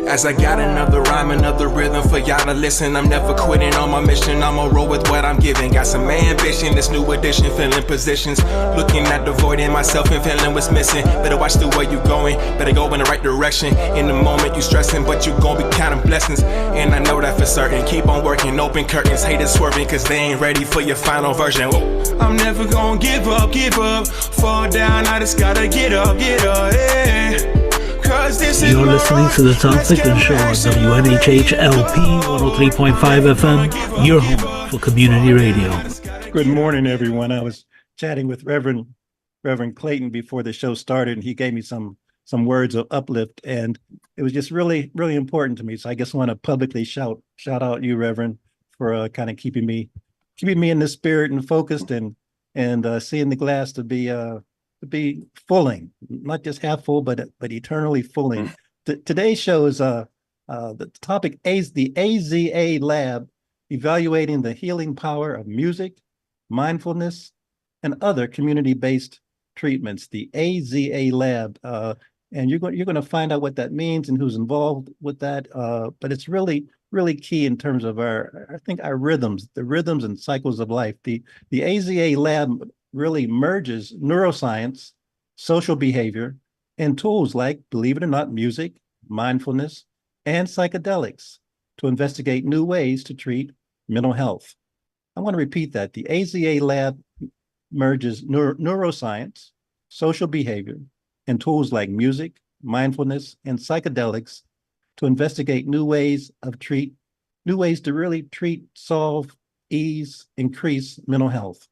As I got another rhyme, another rhythm for y'all to listen. I'm never quitting on my mission, I'ma roll with what I'm giving. Got some ambition, this new edition, filling positions. Looking at the void in myself and feeling what's missing. Better watch the way you going, better go in the right direction. In the moment you stressing, but you gon' be counting blessings. And I know that for certain, keep on working, open curtains. Haters swerving, cause they ain't ready for your final version. Whoa. I'm never gonna give up, fall down, I just gotta get up, yeah. You're listening to the Tom Ficklin Show on WNHH-LP 103.5 FM, your home for community radio. Good morning, everyone. I was chatting with Reverend Clayton before the show started, and he gave me some words of uplift, and it was just really, really important to me. So I just want to publicly shout out you, Reverend, for kind of keeping me in the spirit and focused, and seeing the glass to be fulling, not just half full, but eternally fulling. Today's show is the topic is the AZA Lab, evaluating the healing power of music, mindfulness, and other community-based treatments. The AZA Lab, and you're going to find out what that means and who's involved with that. But it's really, really key in terms of our rhythms, the rhythms and cycles of life. The AZA Lab really merges neuroscience, social behavior, and tools like, believe it or not, music, mindfulness, and psychedelics to investigate new ways to treat mental health. I want to repeat that. The AZA Lab merges neuroscience, social behavior, and tools like music, mindfulness, and psychedelics to investigate new ways to really treat, solve, ease, increase mental health.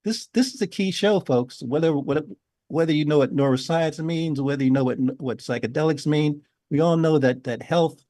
This is a key show, folks. Whether you know what neuroscience means, whether you know what psychedelics mean, we all know that health,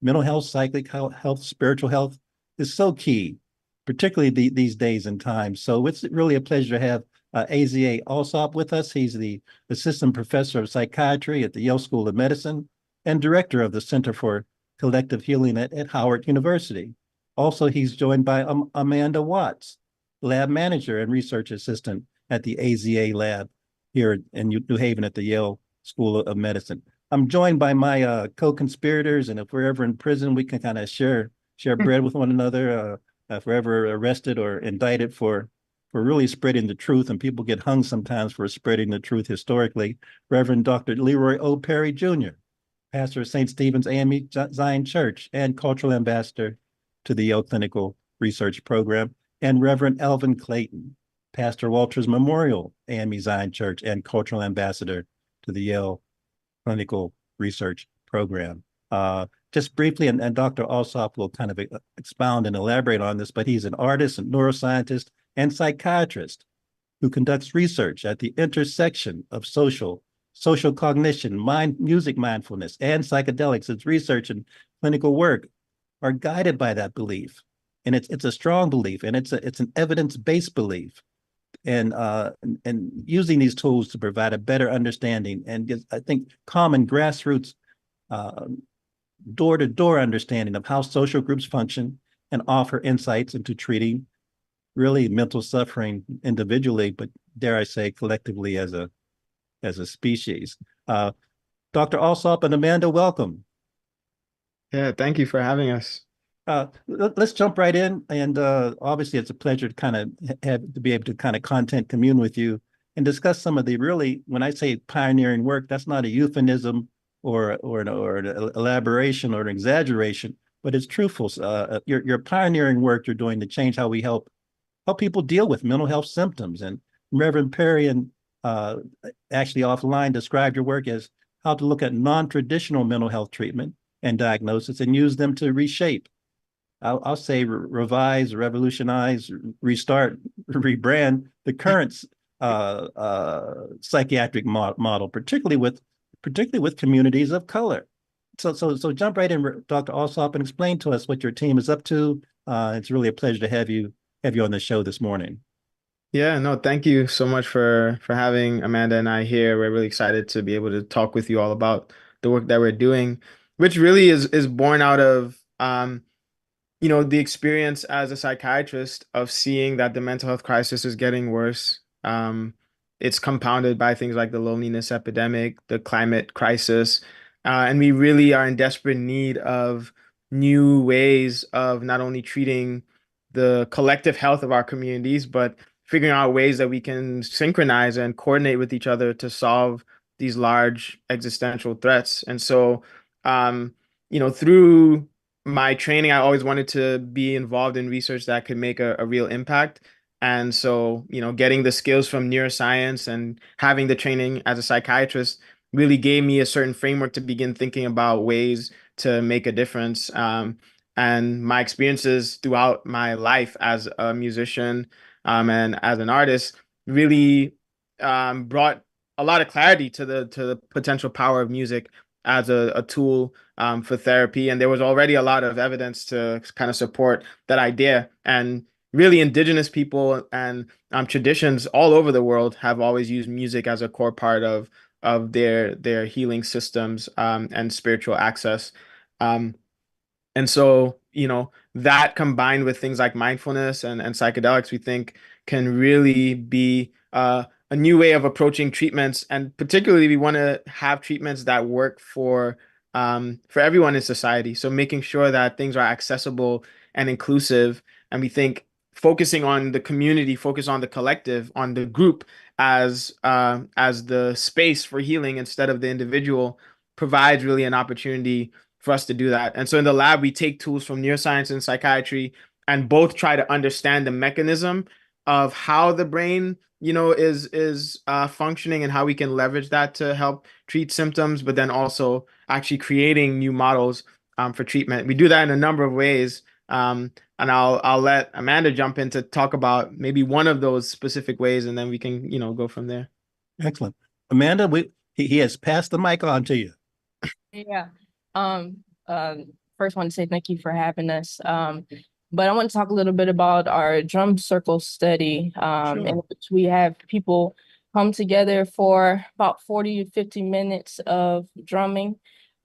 mental health, psychic health, spiritual health is so key, particularly these days and times. So it's really a pleasure to have AZA Alsop with us. He's the assistant professor of psychiatry at the Yale School of Medicine and director of the Center for Collective Healing at Howard University. Also, he's joined by Amanda Watts, lab manager and research assistant at the AZA Lab here in New Haven at the Yale School of Medicine. I'm joined by my co-conspirators, and if we're ever in prison, we can kind of share bread with one another. If we're ever arrested or indicted for really spreading the truth, and people get hung sometimes for spreading the truth historically, Reverend Dr. Leroy O. Perry Jr., pastor of St. Stephen's AME Zion Church and cultural ambassador to the Yale Clinical Research Program, and Reverend Elvin Clayton, Pastor Walters Memorial AME Zion Church and cultural ambassador to the Yale Clinical Research Program. Just briefly, and Dr. Alsop will kind of expound and elaborate on this, but he's an artist and neuroscientist and psychiatrist who conducts research at the intersection of social cognition, music mindfulness, and psychedelics. His research and clinical work are guided by that belief. And it's a strong belief, and it's an evidence-based belief, and using these tools to provide a better understanding and I think common grassroots, door-to-door understanding of how social groups function and offer insights into treating really mental suffering individually, but dare I say collectively as a species. Dr. Alsop and Amanda, welcome. Yeah, thank you for having us. Let's jump right in, and obviously it's a pleasure to kind of be able to kind of content commune with you and discuss some of the really, when I say pioneering work, that's not a euphemism or an elaboration or an exaggeration, but it's truthful. Your pioneering work you're doing to change how we help people deal with mental health symptoms. And Reverend Perry and actually offline described your work as how to look at non-traditional mental health treatment and diagnosis and use them to reshape. I'll say revise, revolutionize, restart, rebrand the current psychiatric model, particularly with communities of color. So jump right in, Dr. Alsop, and explain to us what your team is up to. It's really a pleasure to have you on the show this morning. Yeah, no, thank you so much for having Amanda and I here. We're really excited to be able to talk with you all about the work that we're doing, which really is born out of the experience as a psychiatrist of seeing that the mental health crisis is getting worse. It's compounded by things like the loneliness epidemic, the climate crisis, And we really are in desperate need of new ways of not only treating the collective health of our communities, but figuring out ways that we can synchronize and coordinate with each other to solve these large existential threats. And so, um, through my training, I always wanted to be involved in research that could make a real impact. And so, getting the skills from neuroscience and having the training as a psychiatrist really gave me a certain framework to begin thinking about ways to make a difference. And my experiences throughout my life as a musician, and as an artist really, brought a lot of clarity to the potential power of music as a tool, for therapy. And there was already a lot of evidence to kind of support that idea. And really, indigenous people and, traditions all over the world have always used music as a core part of their healing systems, and spiritual access. Um, and so, that combined with things like mindfulness and psychedelics, we think can really be, a new way of approaching treatments. And particularly, we want to have treatments that work for everyone in society. So making sure that things are accessible and inclusive. And we think focusing on the community, focus on the collective, on the group as the space for healing instead of the individual provides really an opportunity for us to do that. And so in the lab, we take tools from neuroscience and psychiatry and both try to understand the mechanism of how the brain, is functioning and how we can leverage that to help treat symptoms, but then also actually creating new models, for treatment. We do that in a number of ways. And I'll let Amanda jump in to talk about maybe one of those specific ways, and then we can, go from there. Excellent. Amanda, he has passed the mic on to you. Yeah. Um, First want to say thank you for having us. But I want to talk a little bit about our drum circle study, Sure. in which we have people come together for about 40 to 50 minutes of drumming,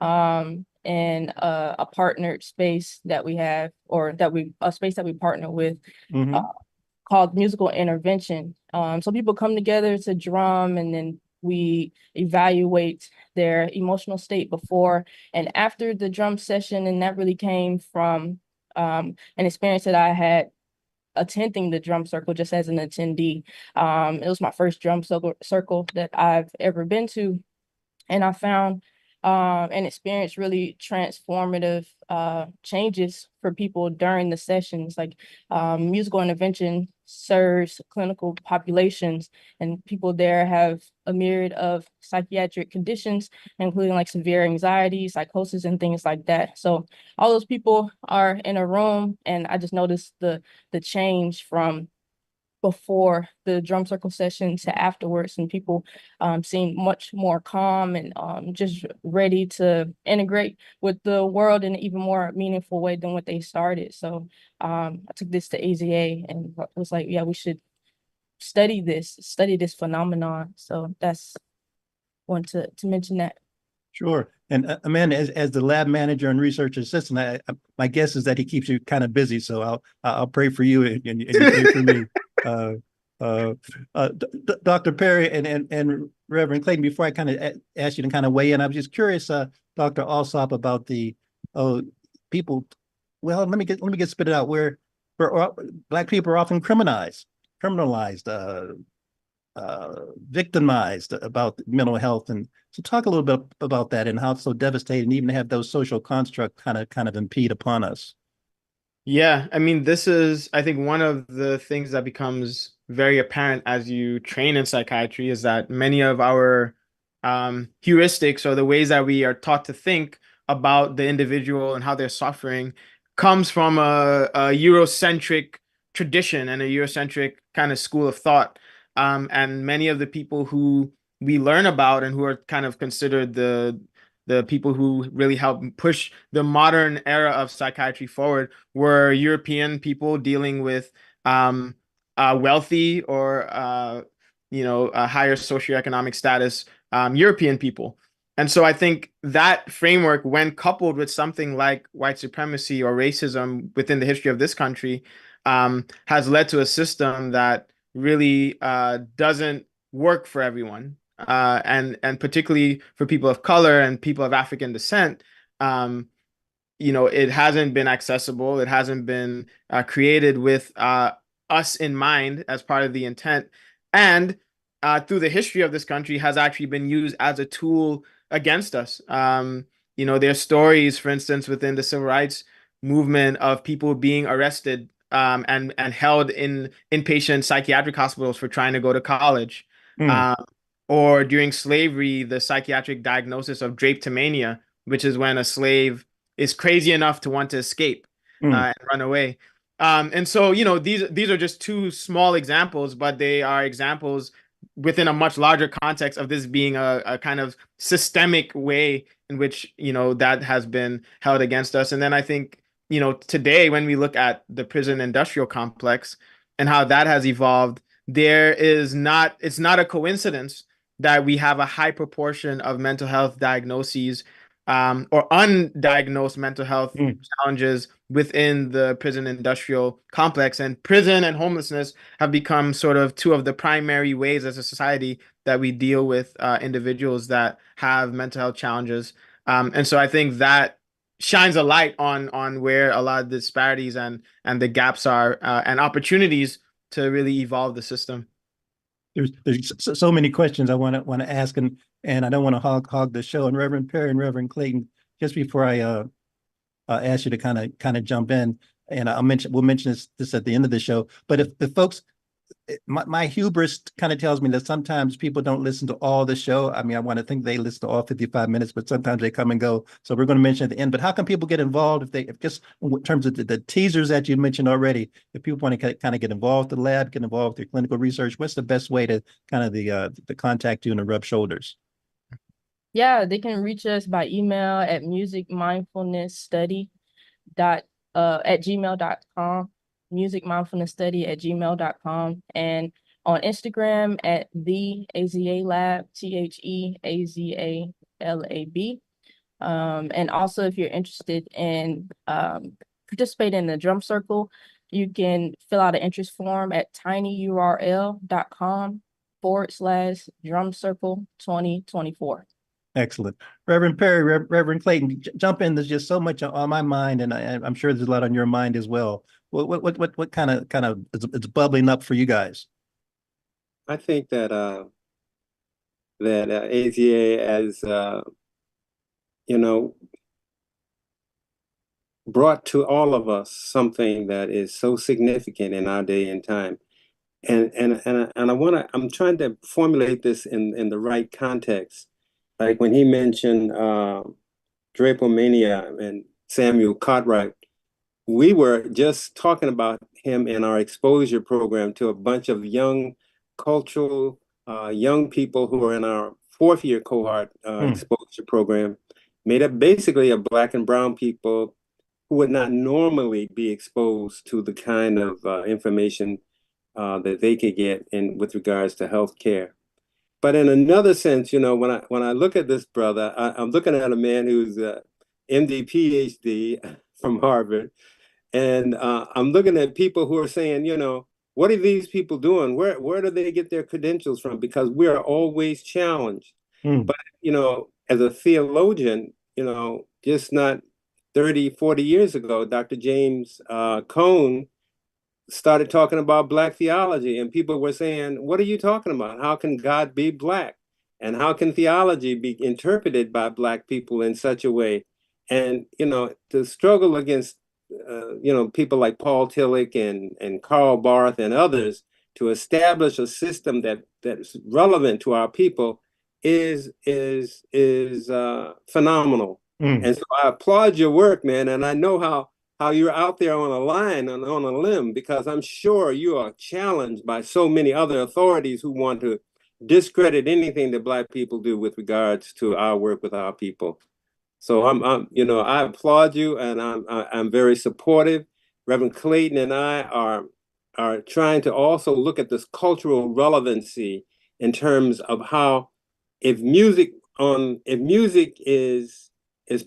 in a partnered space that we have, or a space that we partner with, Mhm. called musical intervention. So people come together to drum, and then we evaluate their emotional state before and after the drum session. And that really came from an experience that I had attending the drum circle just as an attendee. It was my first drum circle that I've ever been to. And I found and experienced really transformative changes for people during the sessions. Like, musical intervention serves clinical populations, and people there have a myriad of psychiatric conditions, including like severe anxiety, psychosis, and things like that. So all those people are in a room, and I just noticed the change from before the drum circle session to afterwards, and people seem much more calm and just ready to integrate with the world in an even more meaningful way than what they started. So I took this to AZA and was like, yeah, we should study this phenomenon. So that's want to mention that. Sure. And Amanda, as the lab manager and research assistant, my guess is that he keeps you kind of busy. So I'll pray for you, and you pray for me. Dr. Perry and Reverend Clayton, before I kind of ask you to kind of weigh in, I was just curious, Dr. Alsop, about the people. Well, let me get spit it out. Where Black people are often criminalized, victimized about mental health. And so talk a little bit about that and how it's so devastating, even to have those social constructs kind of impede upon us. Yeah, I mean, this is, I think, one of the things that becomes very apparent as you train in psychiatry is that many of our, heuristics, or the ways that we are taught to think about the individual and how they're suffering, comes from a Eurocentric tradition and a Eurocentric kind of school of thought. And many of the people who we learn about and who are kind of considered the people who really helped push the modern era of psychiatry forward were European people dealing with, wealthy, or a higher socioeconomic status, European people. And so I think that framework, when coupled with something like white supremacy or racism within the history of this country, has led to a system that really doesn't work for everyone. and particularly for people of color and people of African descent, it hasn't been accessible. It hasn't been created with us in mind as part of the intent. And through the history of this country has actually been used as a tool against us. There's stories, for instance, within the civil rights movement of people being arrested and held in inpatient psychiatric hospitals for trying to go to college. Mm, Um, or during slavery, the psychiatric diagnosis of drapetomania, which is when a slave is crazy enough to want to escape mm, and run away. And so, these are just two small examples, but they are examples within a much larger context of this being a kind of systemic way in which, that has been held against us. And then I think, today when we look at the prison industrial complex and how that has evolved, it's not a coincidence that we have a high proportion of mental health diagnoses or undiagnosed mental health mm. challenges within the prison industrial complex. And prison and homelessness have become sort of two of the primary ways as a society that we deal with individuals that have mental health challenges. And so I think that shines a light on where a lot of the disparities and the gaps are and opportunities to really evolve the system. There's so many questions I want to ask, and I don't want to hog the show. And Reverend Perry and Reverend Clayton, just before I ask you to kind of jump in, and we'll mention this at the end of the show. But if the folks, my hubris kind of tells me that sometimes people don't listen to all the show. I mean, I want to think they listen to all 55 minutes, but sometimes they come and go. So we're going to mention at the end. But how can people get involved if just in terms of the teasers that you mentioned already? If people want to kind of get involved with the lab, get involved with your clinical research, what's the best way to kind of the contact you and to rub shoulders? Yeah, they can reach us by email at musicmindfulnessstudy at gmail.com, musicmindfulnessstudy@gmail.com, and on Instagram at the AZA Lab, TheAZALab. And also, if you're interested in participating in the drum circle, you can fill out an interest form at tinyurl.com/drum circle 2024. Excellent. Reverend Perry, Reverend Clayton, jump in. There's just so much on my mind, and I'm sure there's a lot on your mind as well. What kind of is bubbling up for you guys? I think that AZA has you know brought to all of us something that is so significant in our day and time. I'm trying to formulate this in the right context. Like when he mentioned Drapomania and Samuel Cartwright, we were just talking about him in our exposure program to a bunch of young cultural young people who are in our fourth year cohort exposure program, made up basically of Black and brown people who would not normally be exposed to the kind of information that they could get in with regards to healthcare. But in another sense, when I look at this brother, I'm looking at a man who's MD, PhD from Harvard, and I'm looking at people who are saying, what are these people doing? Where do they get their credentials from? Because we are always challenged. But, as a theologian, just not 30, 40 years ago, Dr. James Cone started talking about Black theology, and people were saying, what are you talking about? How can God be Black? And how can theology be interpreted by Black people in such a way? And, to struggle against, people like Paul Tillich and Karl Barth and others to establish a system that's relevant to our people is phenomenal. And so I applaud your work, man. And I know how you're out there on a line, on a limb, because I'm sure you are challenged by so many other authorities who want to discredit anything that Black people do with regards to our work with our people. So I applaud you, and I'm very supportive. Reverend Clayton and I are trying to also look at this cultural relevancy in terms of how if music is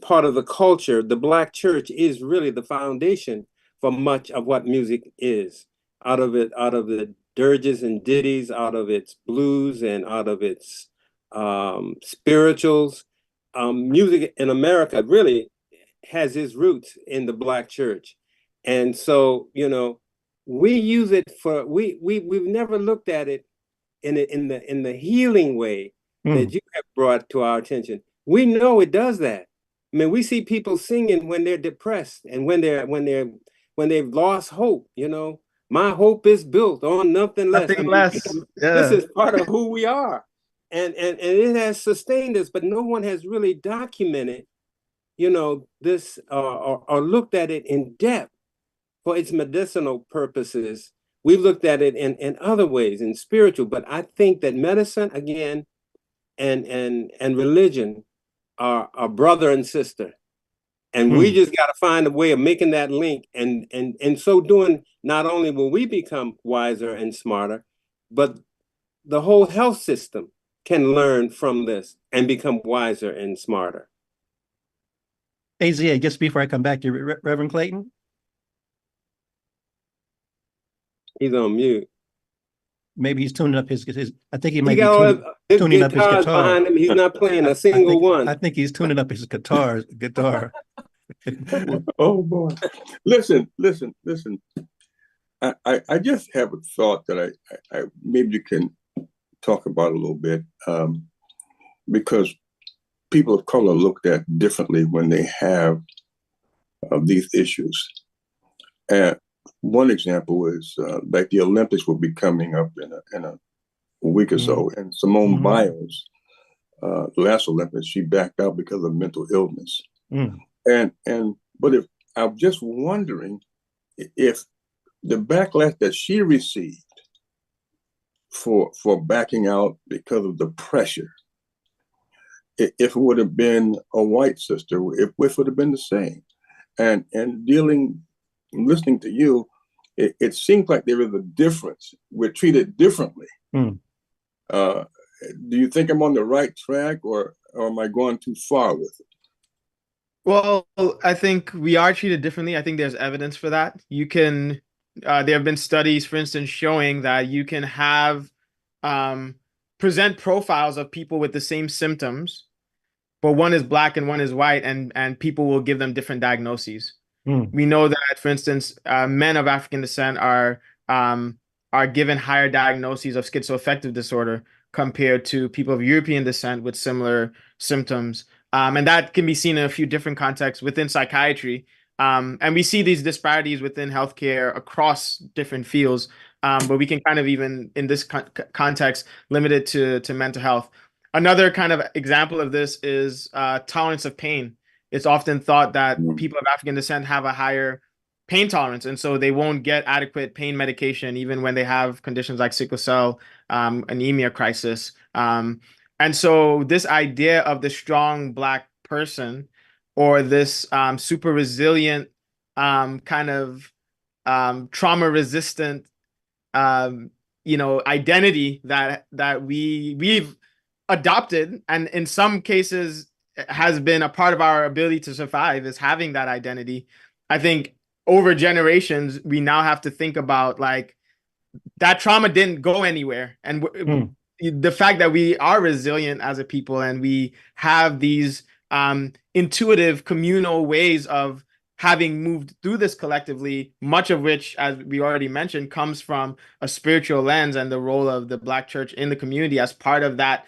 part of the culture, the Black church is really the foundation for much of what music is. Out of the dirges and ditties, out of its blues, and out of its spirituals. Music in America really has its roots in the Black church. And so, we use it for we've never looked at it in the healing way that you have brought to our attention. We know it does that. I mean, we see people singing when they're depressed and when they've lost hope. My hope is built on nothing less. Nothing less. Yeah. This is part of who we are, and it has sustained us. But no one has really documented, this or looked at it in depth for its medicinal purposes. We've looked at it in other ways, in spiritual, but I think that medicine, again, and religion are brother and sister. And we just got to find a way of making that link. And so doing, not only will we become wiser and smarter, but the whole health system can learn from this and become wiser and smarter. AZA, just before I come back to Reverend Clayton. He's on mute. Maybe he's tuning up his I think he might He be got tuning up his guitar behind him. He's not playing a single one. I think he's tuning up his guitar. Oh boy. Listen. I just have a thought that I maybe you can talk about a little bit, because people of color looked at differently when they have these issues. And one example is like the Olympics will be coming up in a week or so, and Simone Biles, last Olympics, she backed out because of mental illness. But if I'm just wondering if the backlash that she received for backing out because of the pressure, if it would have been a white sister, if it would have been the same. And listening to you, it seems like there is a difference. We're treated differently. Do you think I'm on the right track, or am I going too far with it? Well, I think we are treated differently. I think there's evidence for that. You can, there have been studies, for instance, showing that you can have present profiles of people with the same symptoms, but one is Black and one is white, and people will give them different diagnoses. We know that, for instance, men of African descent are given higher diagnoses of schizoaffective disorder compared to people of European descent with similar symptoms. And that can be seen in a few different contexts within psychiatry. And we see these disparities within healthcare across different fields. But we can kind of, even in this context, limit it to mental health. Another kind of example of this is tolerance of pain. It's often thought that people of African descent have a higher pain tolerance, and so they won't get adequate pain medication even when they have conditions like sickle cell anemia crisis. And so this idea of the strong Black person, or this super resilient kind of trauma resistant identity that we've adopted, and in some cases has been a part of our ability to survive, is having that identity. I think over generations, we now have to think about, like, that trauma didn't go anywhere. And the fact that we are resilient as a people, and we have these intuitive communal ways of having moved through this collectively, much of which, as we already mentioned, comes from a spiritual lens and the role of the Black church in the community as part of that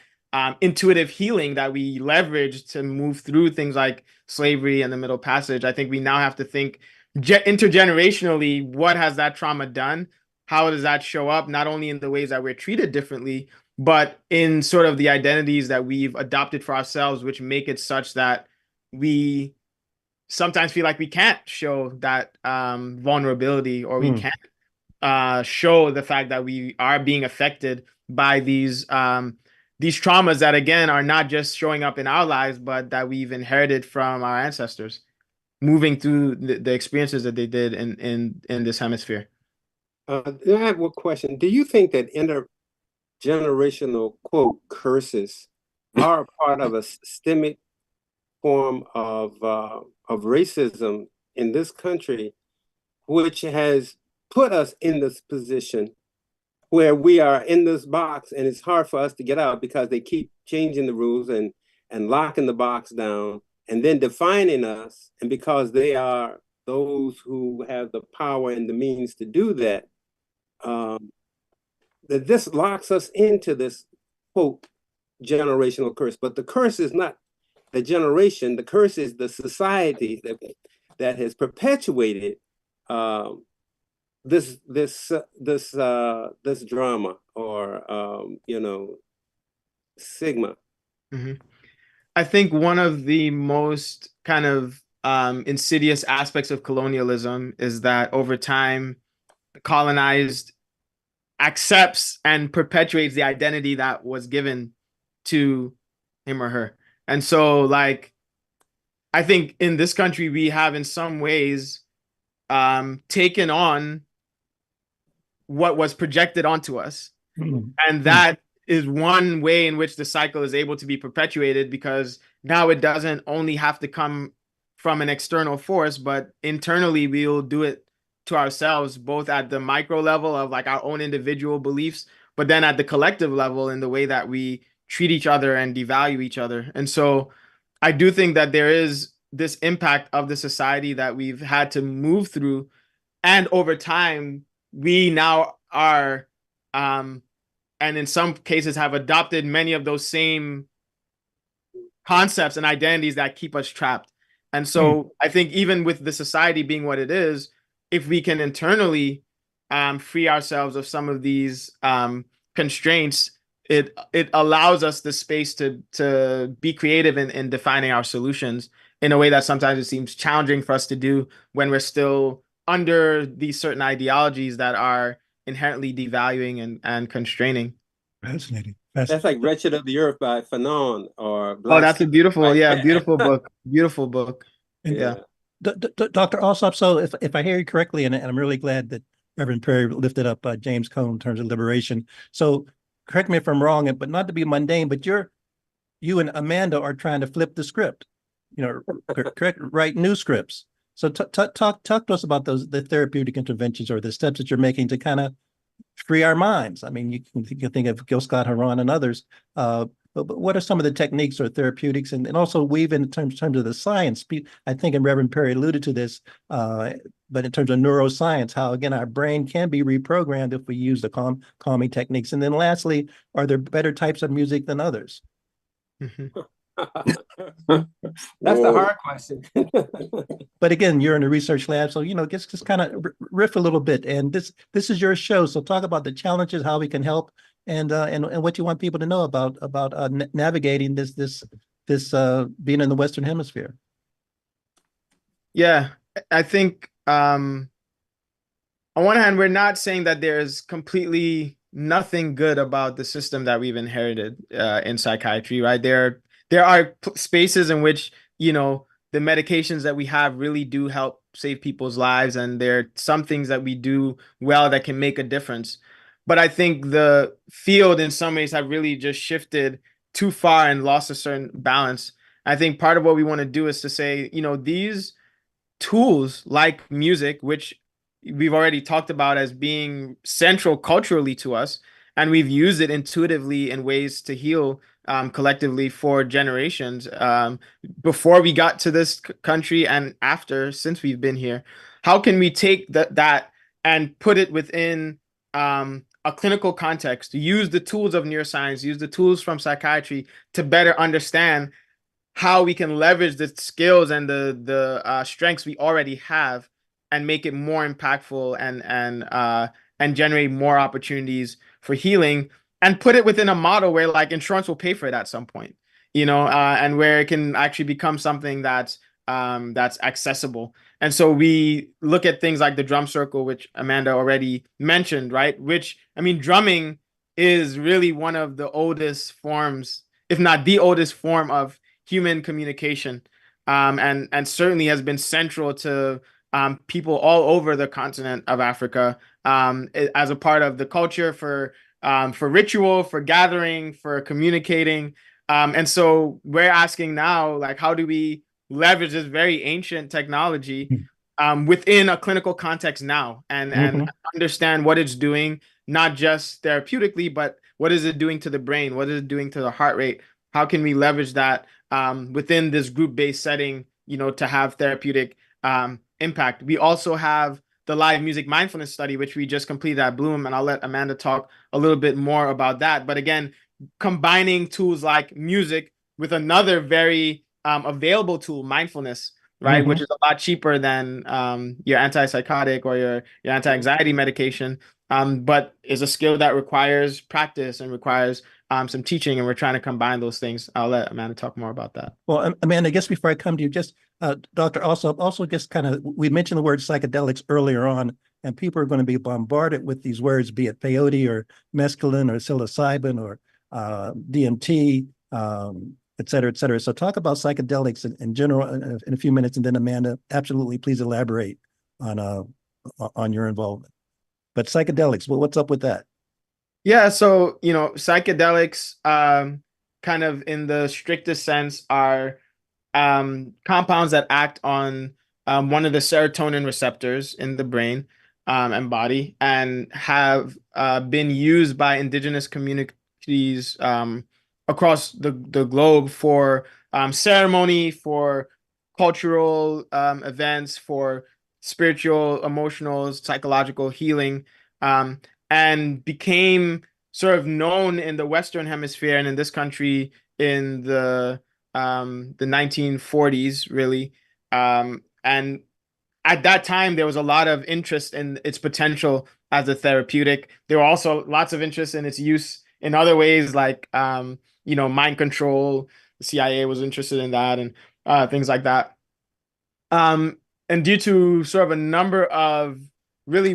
intuitive healing that we leverage to move through things like slavery and the Middle Passage. I think we now have to think intergenerationally, what has that trauma done? How does that show up, not only in the ways that we're treated differently, but in sort of the identities that we've adopted for ourselves, which make it such that we sometimes feel like we can't show that vulnerability, or we can't show the fact that we are being affected by these traumas that, again, are not just showing up in our lives, but that we've inherited from our ancestors, moving through the experiences that they did in this hemisphere. I have one question. Do you think that intergenerational, quote, curses are part of a systemic form of racism in this country, which has put us in this position where we are in this box and it's hard for us to get out because they keep changing the rules and locking the box down and then defining us. And because they are those who have the power and the means to do that, that this locks us into this quote generational curse. But the curse is not the generation. The curse is the society that has perpetuated this drama or stigma. Mm-hmm. I think one of the most kind of insidious aspects of colonialism is that over time, colonized accepts and perpetuates the identity that was given to him or her. And so, like, I think in this country, we have in some ways taken on what was projected onto us. Mm. And that is one way in which the cycle is able to be perpetuated, because now it doesn't only have to come from an external force, but internally we'll do it to ourselves, both at the micro level of like our own individual beliefs, but then at the collective level in the way that we treat each other and devalue each other. And so I do think that there is this impact of the society that we've had to move through. And over time, we now are, and in some cases have adopted many of those same concepts and identities that keep us trapped. And so I think even with the society being what it is, if we can internally free ourselves of some of these constraints, it allows us the space to be creative in defining our solutions in a way that sometimes it seems challenging for us to do when we're still under these certain ideologies that are inherently devaluing and constraining. Fascinating. That's like Wretched of the Earth by Fanon or Oh, that's a beautiful, Black- beautiful book. Beautiful book. And Yeah. Dr. Alsop, so if I hear you correctly, and I'm really glad that Reverend Perry lifted up James Cone in terms of liberation. So correct me if I'm wrong, but not to be mundane, but you and Amanda are trying to flip the script, correct, write new scripts. So talk to us about the therapeutic interventions or the steps that you're making to kind of free our minds. I mean, you can think of Gil Scott Heron and others, but what are some of the techniques or therapeutics, and also weave in terms of the science? I think, and Reverend Perry alluded to this, but in terms of neuroscience, how again our brain can be reprogrammed if we use the calming techniques. And then lastly, are there better types of music than others? That's the hard question. But again, you're in a research lab, so just kind of riff a little bit. And this is your show, so talk about the challenges, how we can help, and what you want people to know about navigating this being in the Western Hemisphere. Yeah, I think on one hand, we're not saying that there's completely nothing good about the system that we've inherited in psychiatry, right? There are spaces in which, the medications that we have really do help save people's lives, and there are some things that we do well that can make a difference. But I think the field in some ways have really just shifted too far and lost a certain balance. I think part of what we want to do is to say, these tools like music, which we've already talked about as being central culturally to us, and we've used it intuitively in ways to heal collectively for generations before we got to this country and after, since we've been here. How can we take that and put it within a clinical context, use the tools of neuroscience, use the tools from psychiatry to better understand how we can leverage the skills and the strengths we already have and make it more impactful and generate more opportunities for healing, and put it within a model where like insurance will pay for it at some point, and where it can actually become something that's accessible. And so we look at things like the drum circle, which Amanda already mentioned, right? Which, I mean, drumming is really one of the oldest forms, if not the oldest form of human communication, and certainly has been central to people all over the continent of Africa, as a part of the culture for ritual, for gathering, for communicating. And so we're asking now, like, how do we leverage this very ancient technology within a clinical context now, and understand what it's doing, not just therapeutically, but what is it doing to the brain? What is it doing to the heart rate? How can we leverage that within this group-based setting, to have therapeutic impact? We also have the live music mindfulness study, which we just completed at Bloom, and I'll let Amanda talk a little bit more about that. But again, combining tools like music with another very available tool, mindfulness, right, which is a lot cheaper than your antipsychotic or your anti-anxiety medication, but is a skill that requires practice and requires some teaching, and we're trying to combine those things. I'll let Amanda talk more about that. Well, Amanda, I guess before I come to you, just Doctor, also just kind of, we mentioned the word psychedelics earlier on, and people are going to be bombarded with these words, be it peyote or mescaline or psilocybin or DMT, et cetera, et cetera. So talk about psychedelics in general in a few minutes, and then Amanda, absolutely, please elaborate on your involvement. But psychedelics, well, what's up with that? Yeah, so psychedelics, kind of in the strictest sense, are compounds that act on one of the serotonin receptors in the brain and body, and have been used by indigenous communities across the globe for ceremony, for cultural events, for spiritual, emotional, psychological healing, and became sort of known in the Western Hemisphere and in this country in the 1940s, really. And at that time, there was a lot of interest in its potential as a therapeutic. There were also lots of interest in its use in other ways, like mind control. The CIA was interested in that, and things like that. And due to sort of a number of really,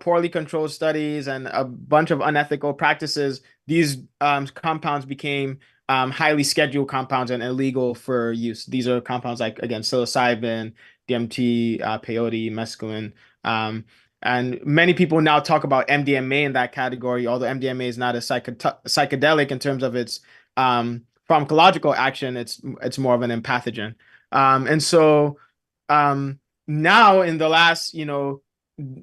poorly controlled studies and a bunch of unethical practices, these compounds became highly scheduled compounds and illegal for use. These are compounds like, again, psilocybin, DMT, peyote, mescaline. And many people now talk about MDMA in that category, although MDMA is not a psychedelic in terms of its pharmacological action. It's more of an empathogen. And so now in the last,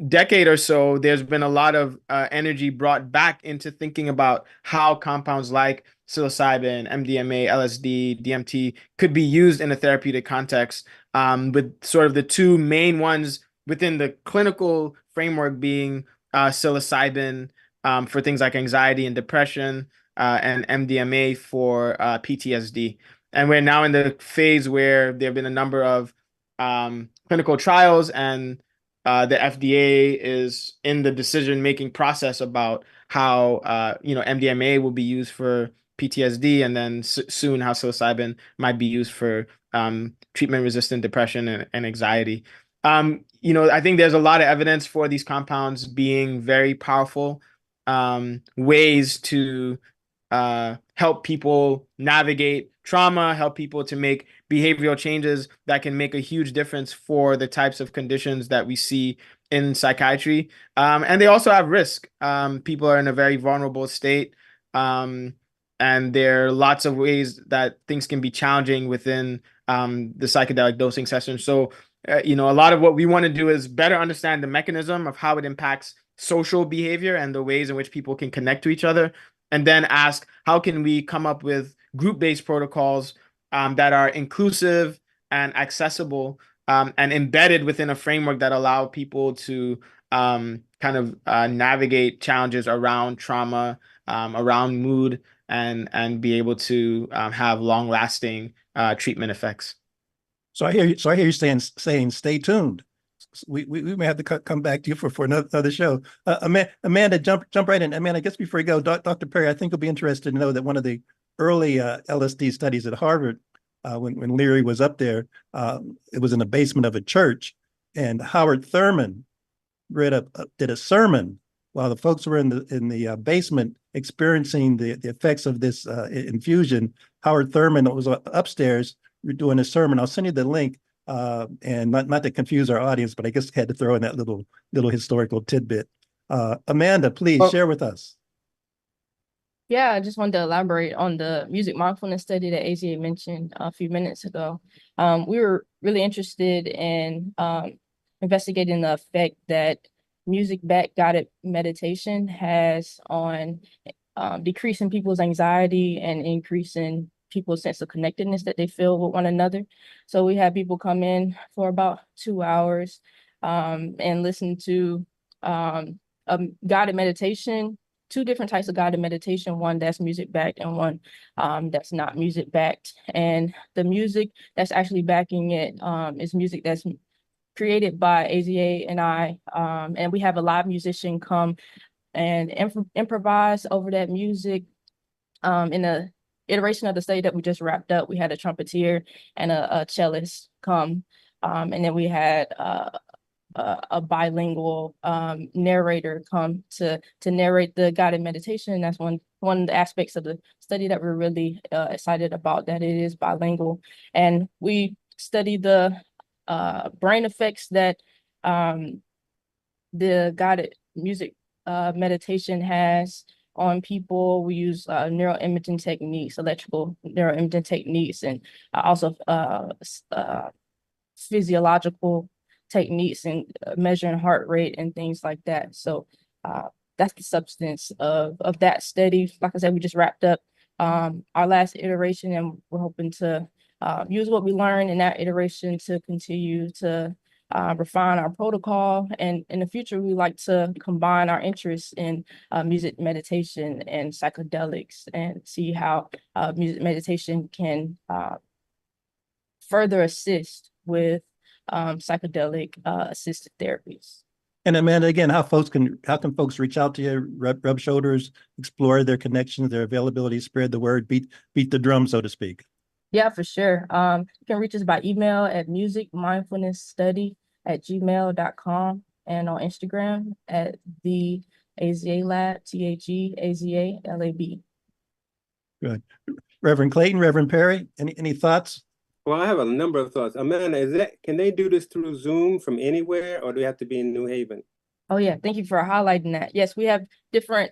decade or so, there's been a lot of energy brought back into thinking about how compounds like psilocybin, MDMA, LSD, DMT could be used in a therapeutic context, with sort of the two main ones within the clinical framework being psilocybin for things like anxiety and depression, and MDMA for PTSD. And we're now in the phase where there have been a number of clinical trials, and the FDA is in the decision-making process about how MDMA will be used for PTSD, and then soon how psilocybin might be used for treatment-resistant depression and anxiety. I think there's a lot of evidence for these compounds being very powerful ways to help people navigate trauma, help people to make behavioral changes that can make a huge difference for the types of conditions that we see in psychiatry. And they also have risk. People are in a very vulnerable state. And there are lots of ways that things can be challenging within the psychedelic dosing session. So, a lot of what we want to do is better understand the mechanism of how it impacts social behavior and the ways in which people can connect to each other, and then ask, how can we come up with group-based protocols that are inclusive and accessible, and embedded within a framework that allow people to kind of navigate challenges around trauma, around mood, and be able to have long-lasting treatment effects. So I hear you saying stay tuned. We may have to come back to you for another show. Amanda, jump right in. Amanda, I guess before you go, Dr. Perry, I think you'll be interested to know that one of the early LSD studies at Harvard, when Leary was up there, it was in the basement of a church, and Howard Thurman did a sermon while the folks were in the basement experiencing the effects of this infusion. Howard Thurman was upstairs doing a sermon. I'll send you the link. And not to confuse our audience, but I guess I had to throw in that little historical tidbit. Amanda, please share with us. Yeah, I just wanted to elaborate on the music mindfulness study that AZA mentioned a few minutes ago. We were really interested in investigating the effect that music-backed guided meditation has on decreasing people's anxiety and increasing people's sense of connectedness that they feel with one another. So we have people come in for about 2 hours and listen to guided meditation, two different types of guided meditation, one that's music-backed and one that's not music-backed. And the music that's actually backing it is music that's created by AZA and I, and we have a live musician come and improvise over that music. In the iteration of the study that we just wrapped up, we had a trumpeter and a cellist come, and then we had a bilingual narrator come to narrate the guided meditation. And that's one of the aspects of the study that we're really excited about, that it is bilingual. And we study the brain effects that the guided music meditation has on people. We use neuroimaging techniques, electrical neuroimaging techniques, and also physiological techniques and measuring heart rate and things like that. So that's the substance of that study. Like I said, we just wrapped up our last iteration, and we're hoping to use what we learned in that iteration to continue to refine our protocol. And in the future, we like to combine our interests in music meditation and psychedelics, and see how music meditation can further assist with psychedelic assisted therapies. And Amanda, again, how can folks reach out to you, rub shoulders, explore their connections, their availability, spread the word, beat the drum, so to speak? Yeah, for sure. You can reach us by email at musicmindfulnessstudy@gmail.com, and on Instagram at the AZA Lab, THEAZA LAB. Good. Reverend Clayton, Reverend Perry, any thoughts? Well, I have a number of thoughts. Amanda, can they do this through Zoom from anywhere, or do they have to be in New Haven? Oh yeah, thank you for highlighting that. Yes, we have different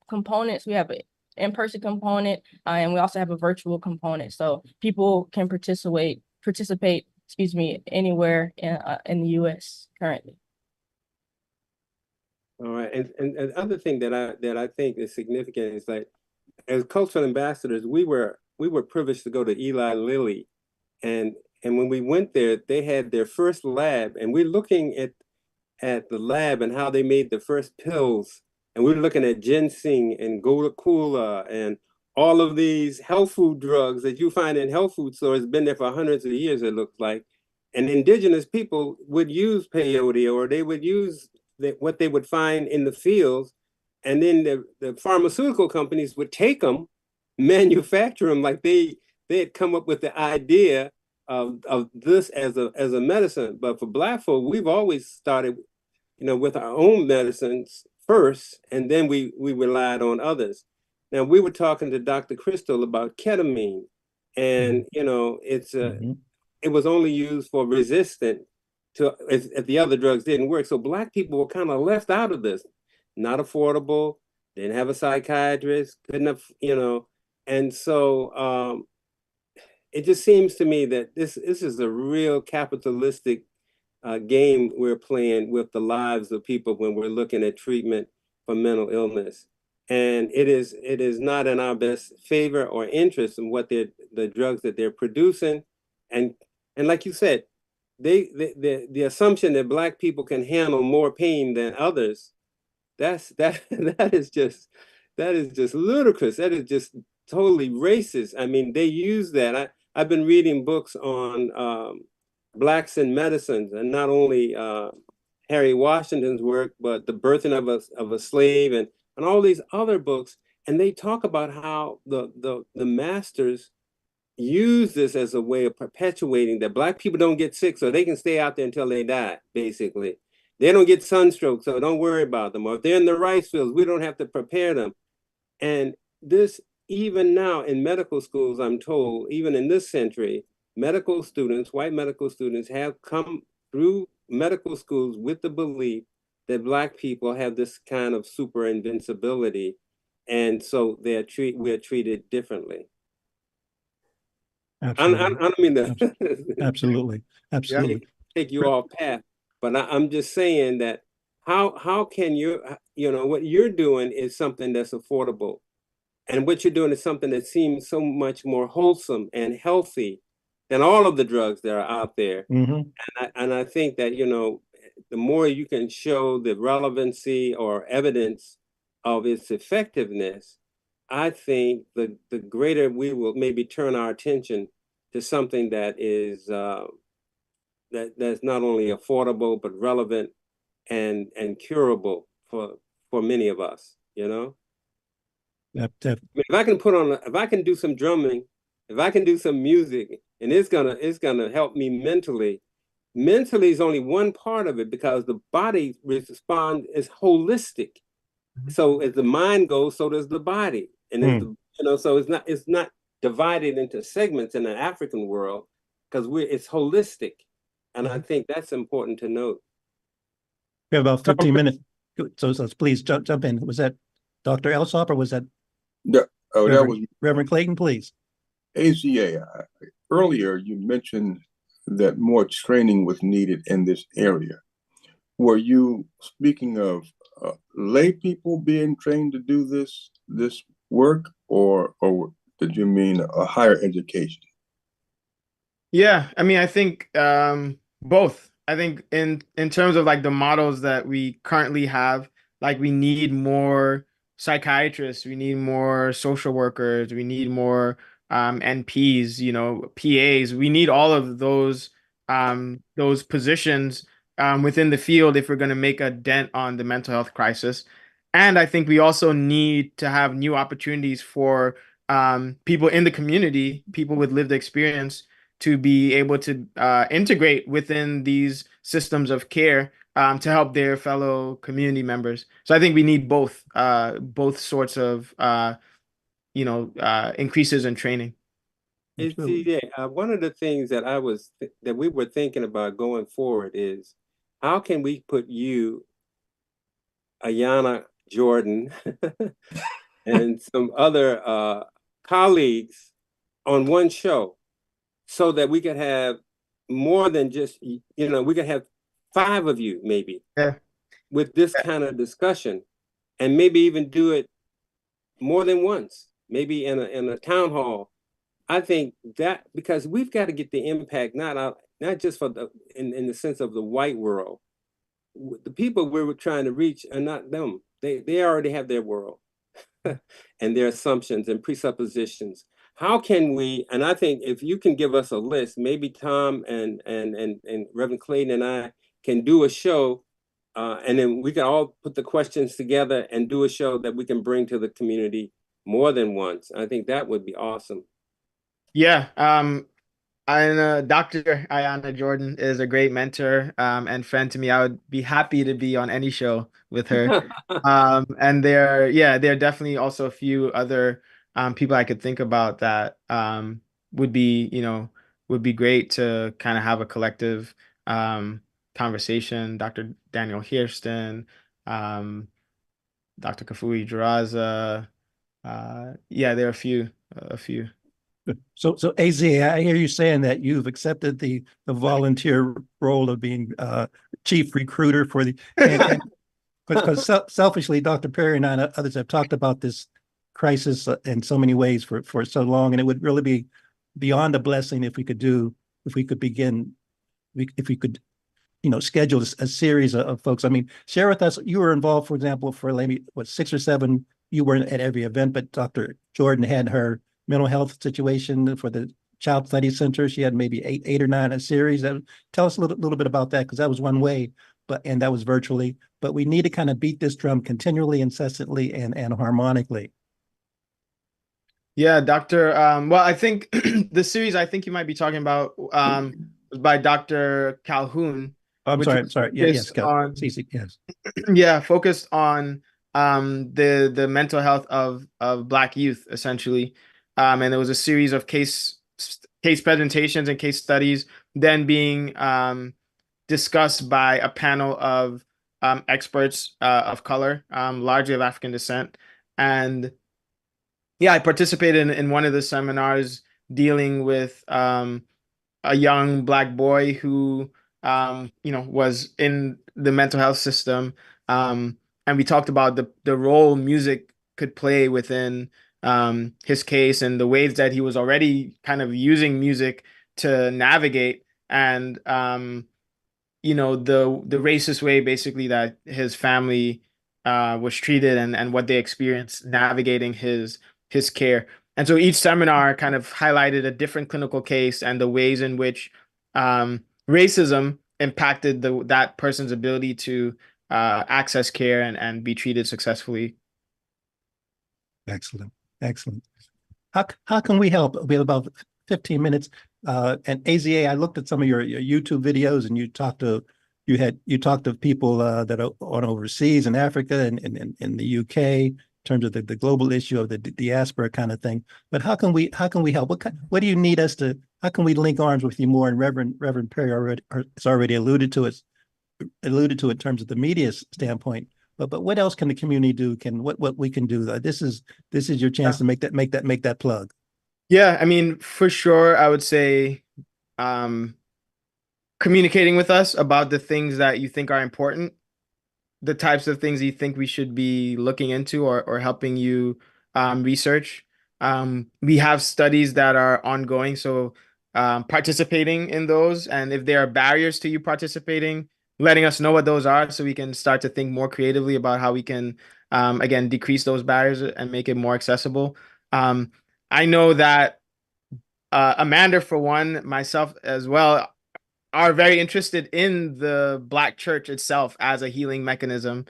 components. We have an in-person component, and we also have a virtual component. So people can participate, anywhere in the U.S. currently. All right, and the other thing that I think is significant is, like, as cultural ambassadors, we were privileged to go to Eli Lilly, and when we went there, they had their first lab, and we're looking at the lab and how they made the first pills. And we were looking at ginseng and gola and all of these health food drugs that you find in health food stores, been there for hundreds of years, it looks like. And indigenous people would use peyote, or they would use what they would find in the fields. And then the pharmaceutical companies would take them, manufacture them, like they had come up with the idea of this as a medicine. But for Black folk, we've always started, with our own medicines first, and then we relied on others. Now, we were talking to Dr. Crystal about ketamine, and it was only used for resistant to if the other drugs didn't work. So Black people were kind of left out of this. Not affordable, didn't have a psychiatrist, couldn't have, and so it just seems to me that this is a real capitalistic game we're playing with the lives of people when we're looking at treatment for mental illness. And it is not in our best favor or interest in what the drugs that they're producing. And like you said, the assumption that Black people can handle more pain than others, that is just ludicrous. That is just totally racist. I mean, they use that. I've been reading books on Blacks in medicines, and not only Harry Washington's work, but The Birthing of a Slave, and all these other books. And they talk about how the masters use this as a way of perpetuating that Black people don't get sick, so they can stay out there until they die, basically. They don't get sunstroke, so don't worry about them. Or if they're in the rice fields, we don't have to prepare them. And this, even now in medical schools, I'm told, even in this century, medical students, white medical students, have come through medical schools with the belief that Black people have this kind of super invincibility, and so we're treated differently. Absolutely. I don't mean to absolutely take you off path, but I'm just saying that how can you, what you're doing is something that's affordable, and what you're doing is something that seems so much more wholesome and healthy than all of the drugs that are out there. Mm-hmm. And I think that, the more you can show the relevancy or evidence of its effectiveness, I think the greater we will maybe turn our attention to something that is that's not only affordable but relevant and curable for many of us, If I can if I can do some drumming, if I can do some music, and it's gonna help me mentally. Mentally is only one part of it because the body responds is holistic. So as the mind goes, so does the body, and as the so it's not divided into segments in the African world because it's holistic, and I think that's important to note. We have about 15 minutes. So please jump in. Was that Dr. Elsop or was that That was Reverend Clayton, please? AZA. Earlier, you mentioned that more training was needed in this area. Were you speaking of lay people being trained to do this work, or did you mean a higher education? Yeah, I mean, I think both. I think in terms of like the models that we currently have, like we need more psychiatrists, we need more social workers, we need more NPs, PAs. We need all of those positions within the field if we're going to make a dent on the mental health crisis. And I think we also need to have new opportunities for people in the community, people with lived experience to be able to integrate within these systems of care to help their fellow community members. So I think we need both sorts of increases in training. One of the things that we were thinking about going forward is how can we put you, Ayana Jordan, and some other colleagues on one show so that we could have more than just, we could have 5 of you maybe with this kind of discussion, and maybe even do it more than once, maybe in a town hall. I think that because we've got to get the impact not just for in the sense of the white world. The people we were trying to reach are not them. They already have their world and their assumptions and presuppositions. How can we, and I think if you can give us a list, maybe Tom and Reverend Clayton and I can do a show, and then we can all put the questions together and do a show that we can bring to the community more than once. I think that would be awesome. Yeah, Dr. Ayana Jordan is a great mentor and friend to me. I would be happy to be on any show with her. And there are definitely also a few other people I could think about that would be, would be great to kind of have a collective conversation. Dr. Daniel Hairston, Dr. Kafui Jiraza. Yeah, there are a few. So AZA, I hear you saying that you've accepted the volunteer role of being chief recruiter for the, because selfishly, Dr. Perry and I and others have talked about this crisis in so many ways for so long, and it would really be beyond a blessing if we could schedule a series of folks. I mean, share with us. You were involved, for example, for maybe 6 or 7. You weren't at every event, but Dr. Jordan had her mental health situation for the Child Study Center. She had maybe eight or 9 a series. Tell us a little bit about that, because that was one way, and that was virtually. But we need to kind of beat this drum continually, incessantly, and harmonically. Yeah, Doctor. Well, I think the series I think you might be talking about was by Dr. Calhoun. I'm sorry. Yes. Yes. Yeah, focused on the mental health of Black youth, essentially. And there was a series of case presentations and case studies then being discussed by a panel of experts of color, largely of African descent. And yeah, I participated in one of the seminars dealing with a young Black boy who was in the mental health system And we talked about the role music could play within his case and the ways that he was already kind of using music to navigate, and the racist way basically that his family was treated, and what they experienced navigating his care. And so each seminar kind of highlighted a different clinical case and the ways in which racism impacted that person's ability to access care and be treated successfully. Excellent. Excellent. How can we help? We have about 15 minutes. And AZA, I looked at some of your YouTube videos, and you talked to people that are on overseas in Africa and in the UK in terms of the global issue of the diaspora kind of thing. But how can we help? What do you need us to? How can we link arms with you more? And Reverend Perry has already alluded to in terms of the media standpoint. But what else can the community do? What we can do? This is your chance to make that plug. Yeah, I mean, for sure, I would say communicating with us about the things that you think are important, the types of things you think we should be looking into or helping you research. We have studies that are ongoing, so participating in those, and if there are barriers to you participating, letting us know what those are so we can start to think more creatively about how we can, again, decrease those barriers and make it more accessible. I know that Amanda, for one, myself as well, are very interested in the Black church itself as a healing mechanism.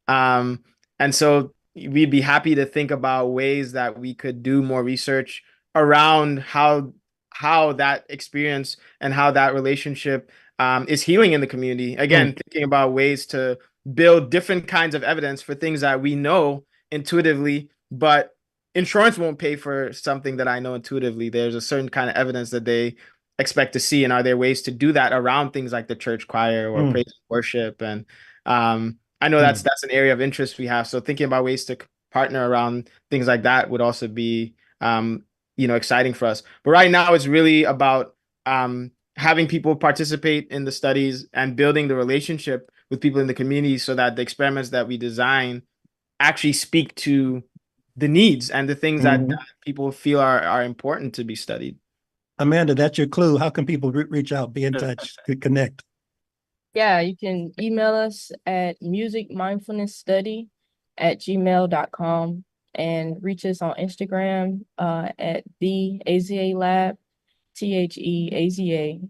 And so we'd be happy to think about ways that we could do more research around how that experience and how that relationship is healing in the community. Again, thinking about ways to build different kinds of evidence for things that we know intuitively, but insurance won't pay for something that I know intuitively. There's a certain kind of evidence that they expect to see, and are there ways to do that around things like the church choir or praise and worship? And I know that's an area of interest we have. So thinking about ways to partner around things like that would also be exciting for us. But right now it's really about having people participate in the studies and building the relationship with people in the community so that the experiments that we design actually speak to the needs and the things that people feel are important to be studied. Amanda, that's your clue. How can people reach out, be in touch, connect? Yeah, you can email us at musicmindfulnessstudy@gmail.com and reach us on Instagram at the AZA Lab, THEAZALAB.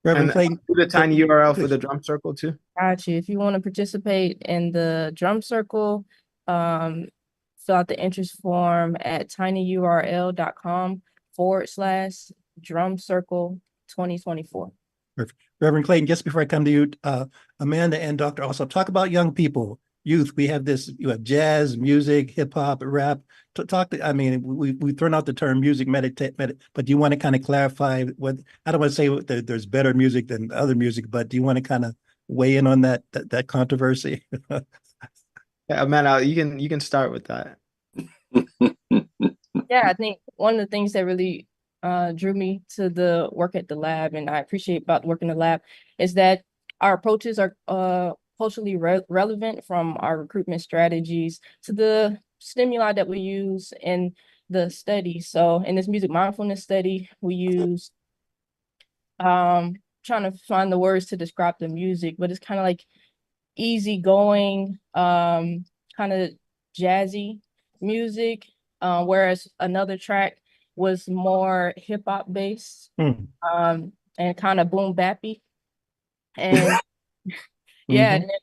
Reverend Clayton, do the tiny URL for the drum circle too. Got you. If you want to participate in the drum circle, fill out the interest form at tinyurl.com/drum circle 2024. Reverend Clayton, just before I come to you, Amanda and Dr. Also talk about young people, youth. We have you have jazz, music, hip hop, rap. We've thrown out the term music meditate, but do you want to kind of clarify what? I don't want to say there's better music than other music, but do you want to kind of weigh in on that controversy? Yeah, Amanda, you can start with that. Yeah, I think one of the things that really drew me to the work at the lab, and I appreciate about working in the lab, is that our approaches are culturally relevant, from our recruitment strategies to the stimuli that we use in the study. So in this music mindfulness study, we use trying to find the words to describe the music, but it's kind of like easygoing, kind of jazzy music, whereas another track was more hip hop based, and kind of boom bappy. And yeah, and then,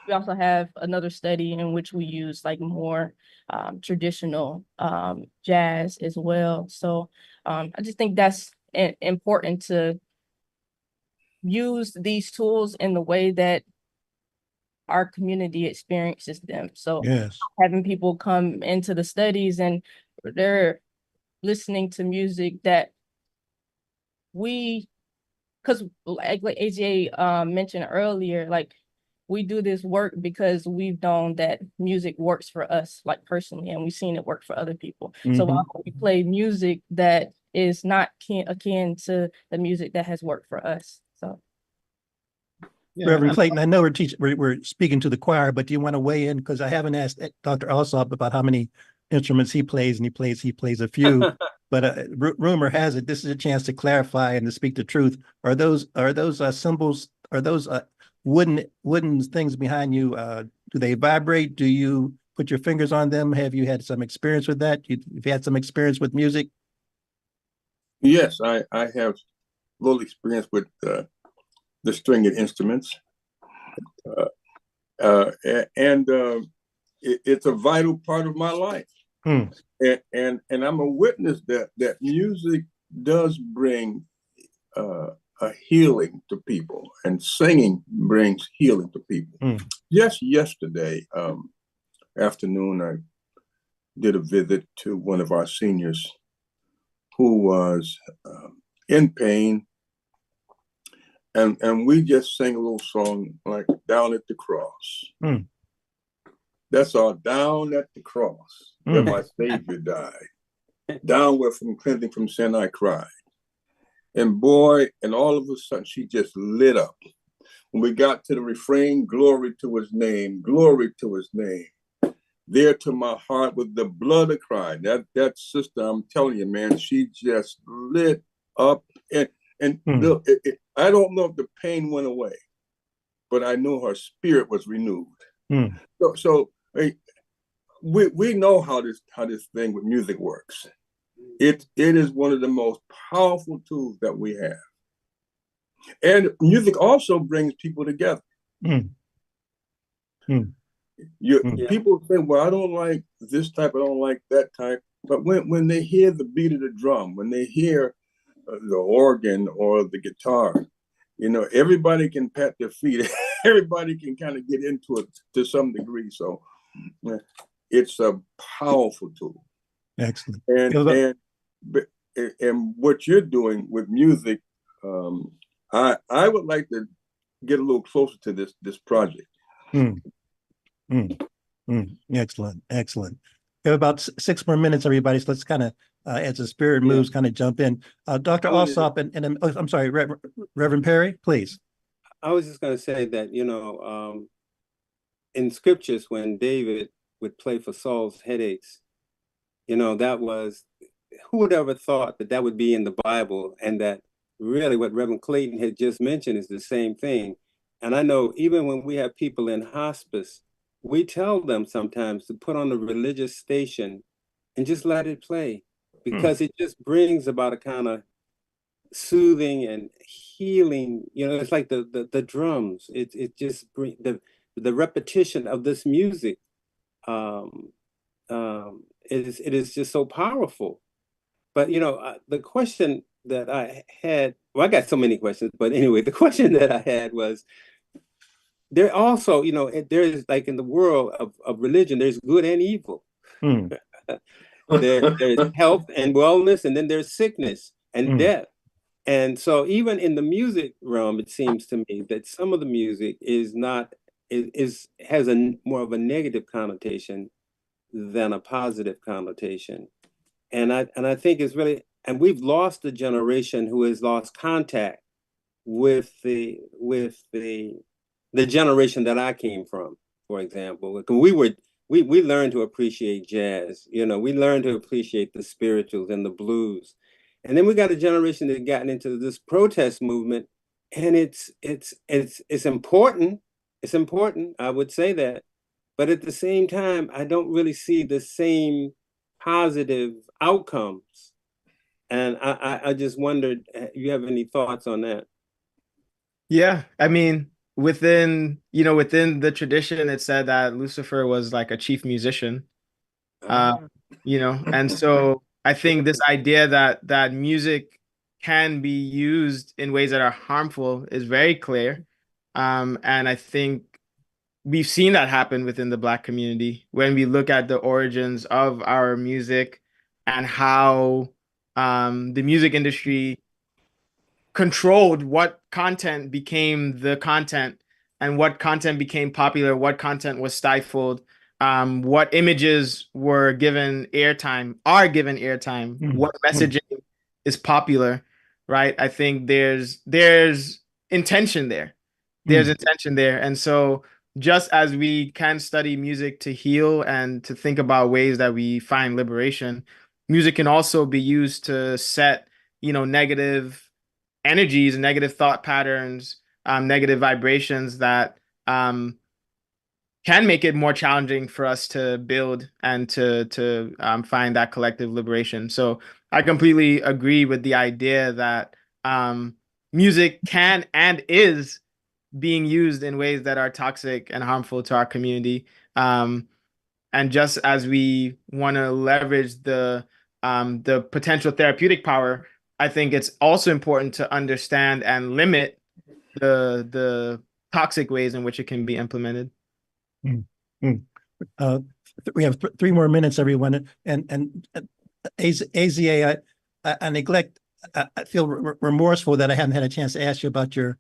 we also have another study in which we use like more traditional jazz as well. So I just think that's important to use these tools in the way that our community experiences them. So yes, having people come into the studies and they're listening to music that because like AJ mentioned earlier, like we do this work because we've known that music works for us, like personally, and we've seen it work for other people. So why don't we play music that is not akin to the music that has worked for us? So Reverend Clayton, I know we're speaking to the choir, but do you want to weigh in? Because I haven't asked Dr. Alsop about how many instruments he plays, and he plays a few. But rumor has it this is a chance to clarify and to speak the truth. Are those symbols? Are those wooden things behind you? Do they vibrate? Do you put your fingers on them? Have you had some experience with that? You've had some experience with music? Yes, I have a little experience with the stringed instruments, and it's a vital part of my life. And I'm a witness that music does bring a healing to people, and singing brings healing to people. Just yesterday afternoon, I did a visit to one of our seniors who was in pain, and we just sang a little song like "Down at the Cross." That's all. Down at the cross where my Savior died, down where from cleansing from sin I cried. And boy, and all of a sudden she just lit up. When we got to the refrain, glory to his name, glory to his name. There to my heart with the blood of Christ. That sister, I'm telling you, man, she just lit up. And look, I don't know if the pain went away, but I know her spirit was renewed. So we know how this thing with music works. It is one of the most powerful tools that we have. And music also brings people together. People say, well, I don't like this type, I don't like that type. But when they hear the beat of the drum, when they hear the organ or the guitar, everybody can pat their feet. Everybody can kind of get into it to some degree. So it's a powerful tool. Excellent. And what you're doing with music, I would like to get a little closer to this project. Excellent. We have about 6 more minutes, everybody. So let's kind of, as the spirit moves, kind of jump in. Dr. Alsop and I'm sorry, Reverend Perry, please. I was just going to say that, in scriptures, when David would play for Saul's headaches, that was, who would ever thought that would be in the Bible, and that really what Reverend Clayton had just mentioned is the same thing. And I know even when we have people in hospice, we tell them sometimes to put on a religious station and just let it play, because it just brings about a kind of soothing and healing. It's like the drums. It just brings the repetition of this music. It is just so powerful. But the question that I had, well, I got so many questions, but anyway, the question that I had was, there also, there is, like, in the world of religion, there's good and evil. There's health and wellness, and then there's sickness and death. And so even in the music realm, it seems to me that some of the music has a more of a negative connotation than a positive connotation. And I think it's really, and we've lost a generation who has lost contact with the generation that I came from, for example. We learned to appreciate jazz, we learned to appreciate the spirituals and the blues. And then we got a generation that gotten into this protest movement, and it's important. It's important, I would say that. But at the same time, I don't really see the same positive outcomes. And I just wondered, you have any thoughts on that? Yeah, I mean, within the tradition, it said that Lucifer was like a chief musician, and so I think this idea that music can be used in ways that are harmful is very clear. And I think we've seen that happen within the Black community when we look at the origins of our music and how the music industry controlled what content became the content, and what content became popular, what content was stifled, what images are given airtime, what messaging is popular, right? I think there's intention there, there's intention there. And so just as we can study music to heal and to think about ways that we find liberation, music can also be used to set, negative energies, negative thought patterns, negative vibrations that can make it more challenging for us to build and to find that collective liberation. So I completely agree with the idea that music can and is being used in ways that are toxic and harmful to our community. And just as we want to leverage the potential therapeutic power, I think it's also important to understand and limit the toxic ways in which it can be implemented. We have 3 more minutes, everyone. And AZA, I neglect. I feel remorseful that I haven't had a chance to ask you about your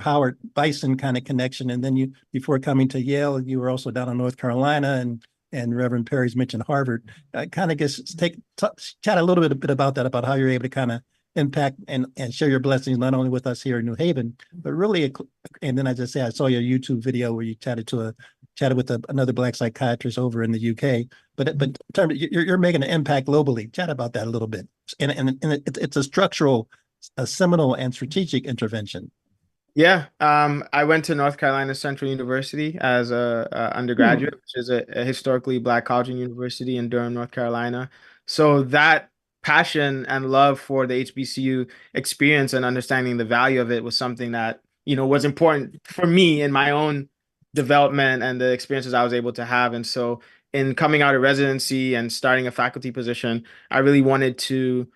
Howard Bison kind of connection. And then before coming to Yale, you were also down in North Carolina, and Reverend Perry's mentioned Harvard. Kind of chat a little bit about that, about how you're able to kind of impact and share your blessings, not only with us here in New Haven, but really, and then as I say, I saw your YouTube video where you chatted with another Black psychiatrist over in the UK. But in terms of, you're making an impact globally. Chat about that a little bit. And it's a structural, a seminal and strategic intervention. Yeah, I went to North Carolina Central University as a undergraduate, which is a historically Black college and university in Durham, North Carolina. So that passion and love for the HBCU experience and understanding the value of it was something that, was important for me in my own development and the experiences I was able to have. And so in coming out of residency and starting a faculty position, I really wanted to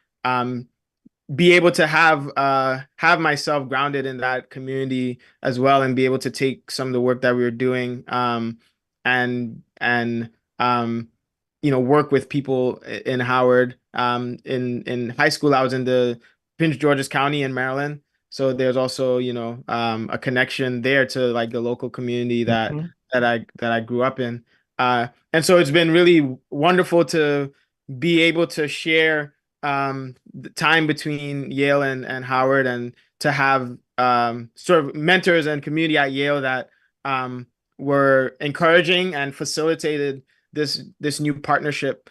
be able to have myself grounded in that community as well, and be able to take some of the work that we were doing and work with people in Howard. In high school, I was in the Prince George's County in Maryland, so there's also a connection there to like the local community that I grew up in, and so it's been really wonderful to be able to share the time between Yale and Howard, and to have sort of mentors and community at Yale that were encouraging and facilitated this new partnership.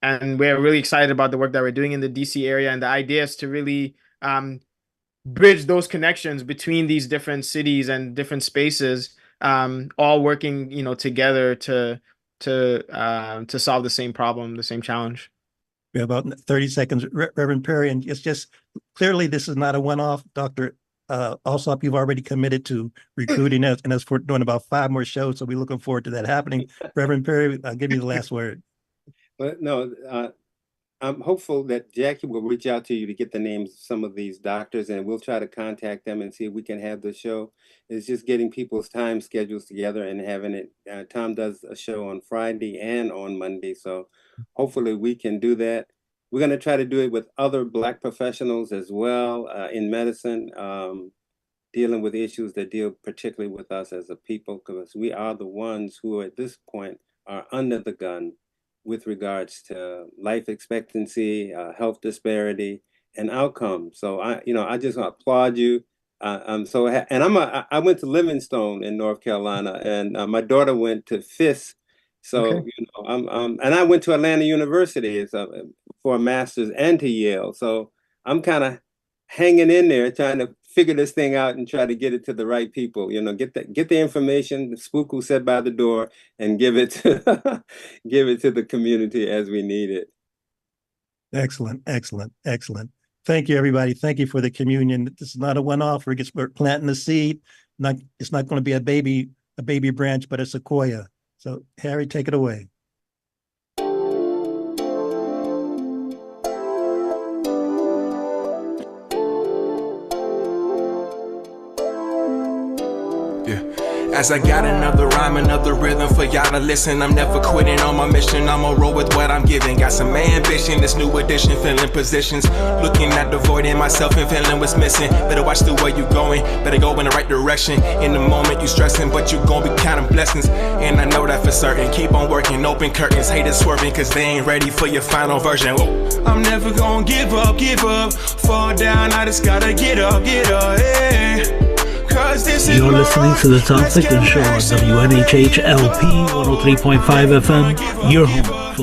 And we're really excited about the work that we're doing in the DC area, and the idea is to really bridge those connections between these different cities and different spaces, all working together to solve the same problem, the same challenge. We have about 30 seconds, Reverend Perry, and it's just clearly this is not a one-off. Dr. Alsop, you've already committed to recruiting us, and us for doing about 5 more shows, so we're looking forward to that happening. Reverend Perry, I'll give you the last word. Well, no, I'm hopeful that Jackie will reach out to you to get the names of some of these doctors, and we'll try to contact them and see if we can have the show. It's just getting people's time schedules together and having it. Tom does a show on Friday and on Monday, so hopefully we can do that. We're going to try to do it with other Black professionals as well in medicine, dealing with issues that deal particularly with us as a people, because we are the ones who at this point are under the gun with regards to life expectancy, health disparity, and outcomes. So I just want to applaud you. I went to Livingstone in North Carolina, and my daughter went to Fisk. So Okay. And I went to Atlanta University for a master's and to Yale. So I'm kind of hanging in there, trying to figure this thing out and try to get it to the right people. Get the information, the spook who said by the door, and give it to give it to the community as we need it. Excellent. Thank you, everybody. Thank you for the communion. This is not a one-off. We're planting a seed. It's not going to be a baby branch, but a sequoia. So, Harry, take it away. As I got another rhyme, another rhythm for y'all to listen. I'm never quitting on my mission. I'ma roll with what I'm giving. Got some ambition, this new edition, filling positions. Looking at the void in myself and feeling what's missing. Better watch the way you going, better go in the right direction. In the moment you stressing, but you gon' be counting blessings. And I know that for certain. Keep on working, open curtains. Haters swerving, cause they ain't ready for your final version. Whoa. I'm never gonna give up. Fall down, I just gotta get up, yeah. Cause this is You're listening to the Tom Ficklin Show on WNHH LP 103.5 FM, your home for